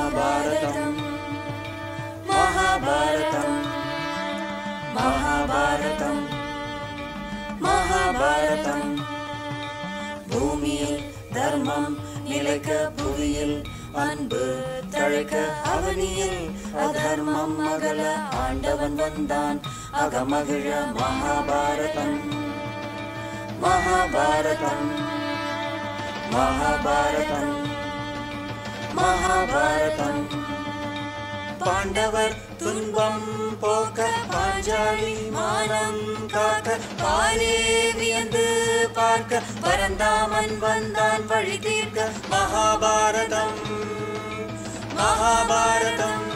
மகாபாரதம் மகாபாரதம் மகாபாரதம் மகாபாரதம். பூமியில் தர்மம் நிலைக்க, புவியில் அன்பு தழைக்க, அவனியில் அதர்மம் அகல ஆண்டவன் வந்தான் அகமகிழ. மகாபாரதம் மகாபாரதம் மகாபாரதம் மகாபாரதம். பாண்டவர் துன்பம் போக்க, பாஞ்சாலி மானம் காக்க, பாரே வியந்து பார்க்க, பரந்தாமன் வந்தான் வழி தீர்க்க. மகாபாரதம் மகாபாரதம்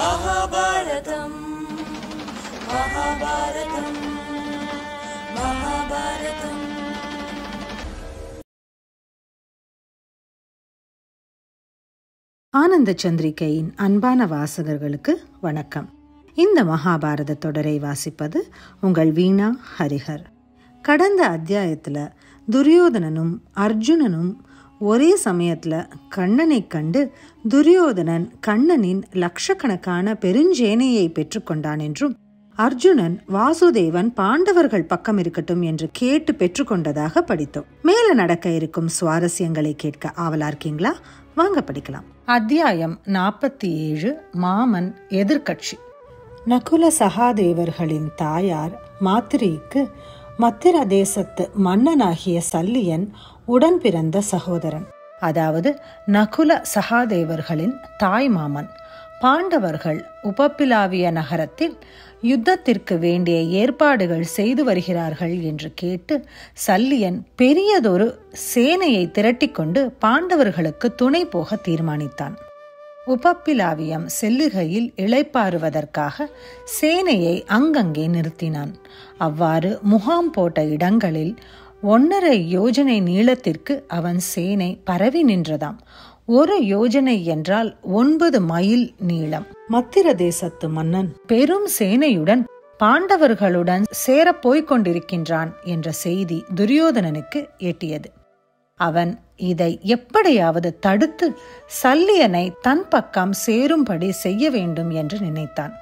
மகாபாரதம் மகாபாரதம் மகாபாரதம். ஆனந்த சந்திரிகையின் அன்பான வாசகர்களுக்கு வணக்கம். இந்த மகாபாரத தொடரை வாசிப்பது உங்கள் வீணா ஹரிஹர். கடந்த அத்தியாயத்தில் துரியோதனனும் அர்ஜுனனும் ஒரே சமயத்தில் கண்ணனை கண்டு துரியோதனன் கண்ணனின் லட்சக்கணக்கான பெருஞ்சேனையை பெற்றுக்கொண்டான் என்றும், அர்ஜுனன் வாசுதேவன் பாண்டவர்கள் பக்கம் இருக்கட்டும் என்று கேட்டு பெற்றுக்கொண்டதாக படித்தோம். மேல நடக்க இருக்கும் சுவாரஸ்யங்களை கேட்க ஆவலா இருக்கீங்களா? வாங்க படிக்கலாம். அத்தியாயம் 47. மாமன் எதிர்கட்சி. நகுல சகாதேவர்களின் தாயார் மாத்திரிக்கு மத்திர தேசத்து மன்னனாகிய சல்லியன் உடன் பிறந்த சகோதரன், அதாவது நகுல சகாதேவர்களின் தாய் மாமன். பாண்டவர்கள் உபப்பிலாவிய நகரத்தில் யுத்தத்திற்கு வேண்டிய ஏற்பாடுகள் செய்து வருகிறார்கள் என்று கேட்டு சல்லியன் பெரியதொரு சேனையை திரட்டிக்கொண்டு பாண்டவர்களுக்கு துணை போக தீர்மானித்தான். உபப்பிலாவியம் செல்லுகையில் இளைப்பாறுவதற்காக சேனையை அங்கங்கே நிறுத்தினான். அவ்வாறு முகாம் போட்ட இடங்களில் 1.5 யோஜனை நீளத்திற்கு அவன் சேனை பரவி நின்றதாம். 1 யோஜனை என்றால் 9 மைல் நீளம். மத்திர தேசத்து மன்னன் பெரும் சேனையுடன் பாண்டவர்களுடன் சேரப் போய்கொண்டிருக்கின்றான் என்ற செய்தி துரியோதனனுக்கு எட்டியது. அவன் இதை எப்படியாவது தடுத்து சல்லியனை தன் பக்கம் சேரும்படி செய்ய வேண்டும் என்று நினைத்தான்.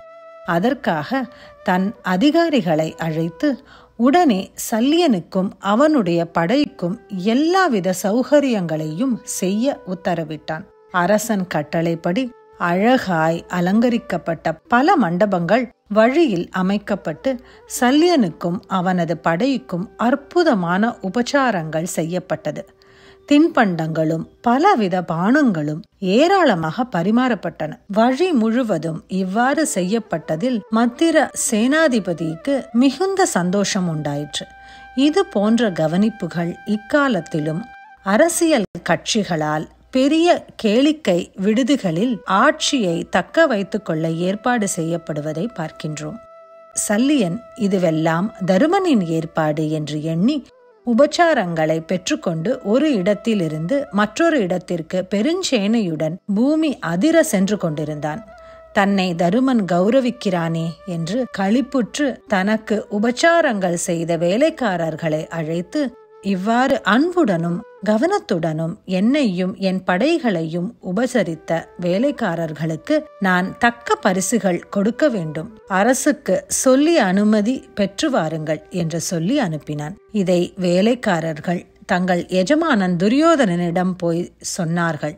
அதற்காக தன் அதிகாரிகளை அழைத்து உடனே சல்லியனுக்கும் அவனுடைய படைக்கும் எல்லாவித சௌகரியங்களையும் செய்ய உத்தரவிட்டான். அரசன் கட்டளைப்படி அழகாய் அலங்கரிக்கப்பட்ட பல மண்டபங்கள் வழியில் அமைக்கப்பட்டு சல்லியனுக்கும் அவனது படைக்கும் அற்புதமான உபச்சாரங்கள் செய்யப்பட்டது. தின்பண்டங்களும் பலவித பானங்களும் ஏராளமாக பரிமாறப்பட்டன. வழி முழுவதும் இவ்வாறு செய்யப்பட்டதில் மத்திர சேனாதிபதிக்கு மிகுந்த சந்தோஷம் உண்டாயிற்று. இது போன்ற கவனிப்புகள் இக்காலத்திலும் அரசியல் கட்சிகளால் பெரிய கேளிக்கை விடுதிகளில் ஆட்சியை தக்க வைத்துக் கொள்ள ஏற்பாடு செய்யப்படுவதை பார்க்கின்றோம். சல்லியன் இதுவெல்லாம் தருமனின் ஏற்பாடு என்று எண்ணி உபச்சாரங்களை பெற்றுக்கொண்டு ஒரு இடத்திலிருந்து மற்றொரு இடத்திற்கு பெருஞ்சேனையுடன் பூமி அதிர சென்று கொண்டிருந்தான். தன்னை தருமன் கௌரவிக்கிறானே என்று களிப்புற்று தனக்கு உபச்சாரங்கள் செய்த வேலைக்காரர்களை அழைத்து இவ்வாறு அன்புடனும் கவனத்துடனும் என்னையும் என் படைகளையும் உபசரித்த வேலைக்காரர்களுக்கு நான் தக்க பரிசுகள் கொடுக்க வேண்டும். அரசுக்கு சொல்லி அனுமதி பெற்று வாருங்கள் என்று சொல்லி அனுப்பினான். இதை வேலைக்காரர்கள் தங்கள் எஜமானன் துரியோதனனிடம் போய் சொன்னார்கள்.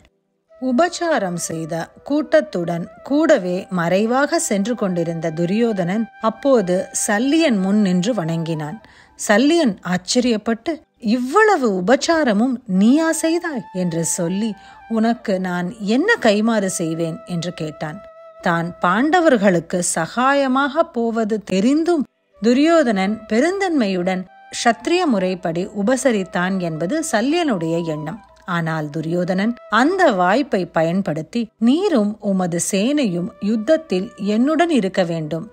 உபச்சாரம் செய்த கூட்டத்துடன் கூடவே மறைவாக சென்று கொண்டிருந்த துரியோதனன் அப்போது சல்லியன் முன் நின்று வணங்கினான். சல்லியன் ஆச்சரியப்பட்டு, இவ்வளவு உபச்சாரமும் நீயா செய்தாய் என்று சொல்லி, உனக்கு நான் என்ன கைமாறு செய்வேன் என்று கேட்டான். தான் பாண்டவர்களுக்கு சகாயமாக போவது தெரிந்தும் துரியோதனன் பெருந்தன்மையுடன் க்ஷத்ரிய முறைப்படி உபசரித்தான் என்பது சல்லியனுடைய எண்ணம். ஆனால் துரியோதனன் அந்த வாய்ப்பை பயன்படுத்தி, நீரும் உமது சேனையும் யுத்தத்தில் என்னுடன் இருக்க வேண்டும்,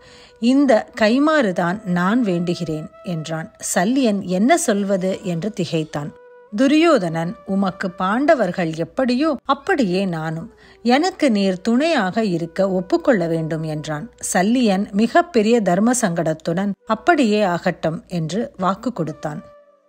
இந்த கைமாறுதான் நான் வேண்டுகிறேன் என்றான். சல்லியன் என்ன சொல்வது என்று திகைத்தான். துரியோதனன், உமக்கு பாண்டவர்கள் எப்படியோ அப்படியே நானும், எனக்கு நீர் துணையாக இருக்க ஒப்புக்கொள்ள வேண்டும் என்றான். சல்லியன் மிக பெரிய தர்ம சங்கடத்துடன் அப்படியே ஆகட்டும் என்று வாக்கு கொடுத்தான்.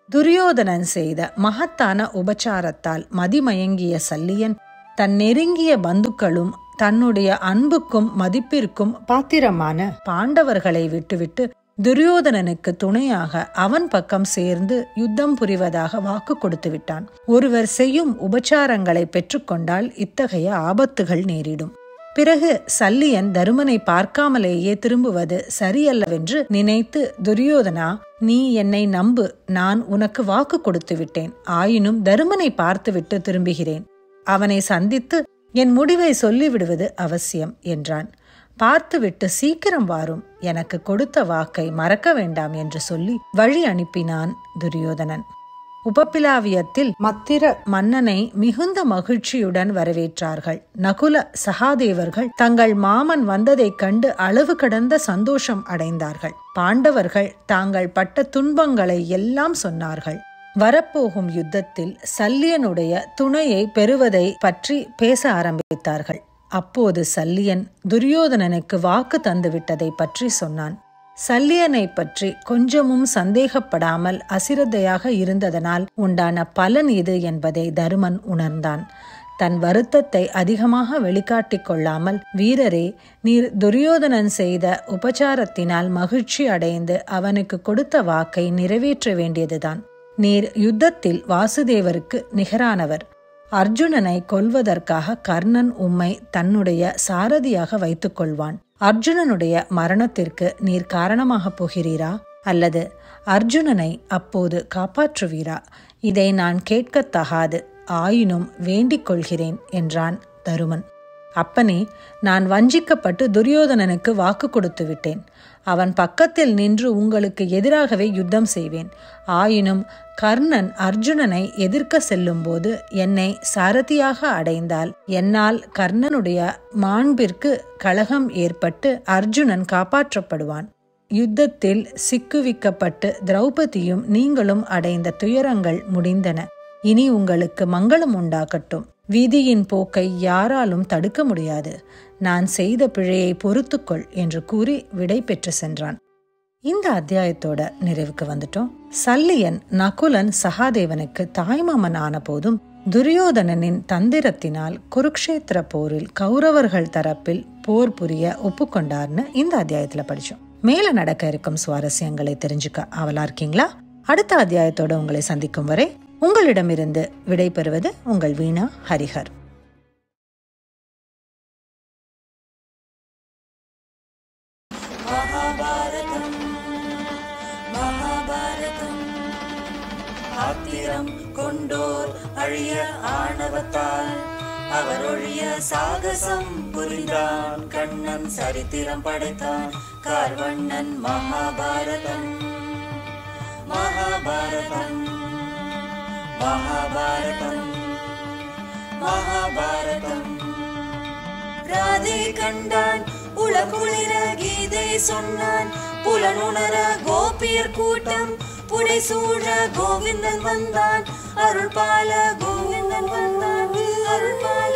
துரியோதனன் செய்த மகத்தான உபச்சாரத்தால் மதிமயங்கிய சல்லியன் தன் நெருங்கிய பந்துக்களும் தன்னுடைய அன்புக்கும் மதிப்பிற்கும் பாத்திரமான பாண்டவர்களை விட்டுவிட்டு துரியோதனனுக்கு துணையாக அவன் பக்கம் சேர்ந்து யுத்தம் புரிவதாக வாக்கு கொடுத்து விட்டான். ஒருவர் செய்யும் உபச்சாரங்களை பெற்றுக்கொண்டால் இத்தகைய ஆபத்துகள் நேரிடும். பிறகு சல்லியன் தருமனை பார்க்காமலேயே திரும்புவது சரியல்லவென்று நினைத்து, துரியோதனா, நீ என்னை நம்பு, நான் உனக்கு வாக்கு கொடுத்து விட்டேன். ஆயினும் தருமனை பார்த்துவிட்டு திரும்புகிறேன். அவனை சந்தித்து என் முடிவை சொல்லிவிடுவது அவசியம் என்றான். பார்த்துவிட்டு சீக்கிரம் வாரும், எனக்கு கொடுத்த வாக்கை மறக்க வேண்டாம் என்று சொல்லி வழி அனுப்பினான் துரியோதனன். உபப்பிலாவியத்தில் மத்திர மன்னனை மிகுந்த மகிழ்ச்சியுடன் வரவேற்றார்கள். நகுல சகாதேவர்கள் தங்கள் மாமன் வந்ததைக் கண்டு அளவு கடந்த சந்தோஷம் அடைந்தார்கள். பாண்டவர்கள் தாங்கள் பட்ட துன்பங்களை எல்லாம் சொன்னார்கள். வரப்போகும் யுத்தத்தில் சல்லியனுடைய துணையை பெறுவதை பற்றி பேச ஆரம்பித்தார்கள். அப்போது சல்லியன் துரியோதனனுக்கு வாக்கு தந்துவிட்டதை பற்றி சொன்னான். சல்லியனை பற்றி கொஞ்சமும் சந்தேகப்படாமல் அசிரத்தையாக இருந்ததனால் உண்டான பலன் இது என்பதை தருமன் உணர்ந்தான். தன் வருத்தத்தை அதிகமாக வெளிக்காட்டிக் கொள்ளாமல், வீரரே, நீர் துரியோதனன் செய்த உபச்சாரத்தினால் மகிழ்ச்சி அடைந்து அவனுக்கு கொடுத்த வாக்கை நிறைவேற்ற வேண்டியதுதான். நீர் யுத்தத்தில் வாசுதேவருக்கு நிகரானவர். அர்ஜுனனை கொல்வதற்காக கர்ணன் உம்மை தன்னுடைய சாரதியாக வைத்துக் கொள்வான். அர்ஜுனனுடைய மரணத்திற்கு நீர் காரணமாக போகிறீரா அல்லது அர்ஜுனனை அப்போது காப்பாற்றுவீரா? இதை நான் கேட்கத்தகாது, ஆயினும் வேண்டிக் கொள்கிறேன் என்றான் தருமன். அப்பனே, நான் வஞ்சிக்கப்பட்டு துரியோதனனுக்கு வாக்கு கொடுத்து விட்டேன். அவன் பக்கத்தில் நின்று உங்களுக்கு எதிராகவே யுத்தம் செய்வேன். ஆயினும் கர்ணன் அர்ஜுனனை எதிர்க்க செல்லும் போது என்னை சாரதியாக அடைந்தால் என்னால் கர்ணனுடைய மாண்பிற்கு கலகம் ஏற்பட்டு அர்ஜுனன் காப்பாற்றப்படுவான். யுத்தத்தில் சிக்குவிக்கப்பட்டு திரௌபதியும் நீங்களும் அடைந்த துயரங்கள் முடிந்தன. இனி உங்களுக்கு மங்களம் உண்டாகட்டும். விதியின் போக்கை யாராலும் தடுக்க முடியாது. நான் செய்த பிழையை பொறுத்துக்கொள் என்று கூறி விடை பெற்று சென்றான். இந்த அத்தியாயத்தோட நிறைவுக்கு வந்துட்டோம். சல்லியன் நகுலன் சகாதேவனுக்கு தாய்மாமன் ஆன போதும் துரியோதனனின் தந்திரத்தினால் குருக்ஷேத்திர போரில் கௌரவர்கள் தரப்பில் போர் புரிய ஒப்புக்கொண்டார்னு இந்த அத்தியாயத்துல படிச்சோம். மேல நடக்க இருக்கும் சுவாரஸ்யங்களை தெரிஞ்சுக்க ஆவலா இருக்கீங்களா? அடுத்த அத்தியாயத்தோட உங்களை சந்திக்கும் வரை உங்களிடமிருந்து விடை பெறுவது உங்கள் வீணா ஹரிஹர். மகாபாரதம் மகாபாரதம் ஆத்திரம் கொண்டோர் அழிய ஆணவத்தால் அவரொழிய சாகசம் புரிந்தான். கண்ணன் சரித்திரம் படைத்தான் கார்வண்ணன். மகாபாரதம் மகாபாரதம் மகாபாரதம் மகாபாரதம். ராதை கண்டான், உலகுளிர கீதை சொன்னான். புலனுணர கோபியர் கூட்டம் புடைசூழ கோவிந்தன் வந்தான். அருள்பால கோவிந்தன் வந்தான். அருள்பால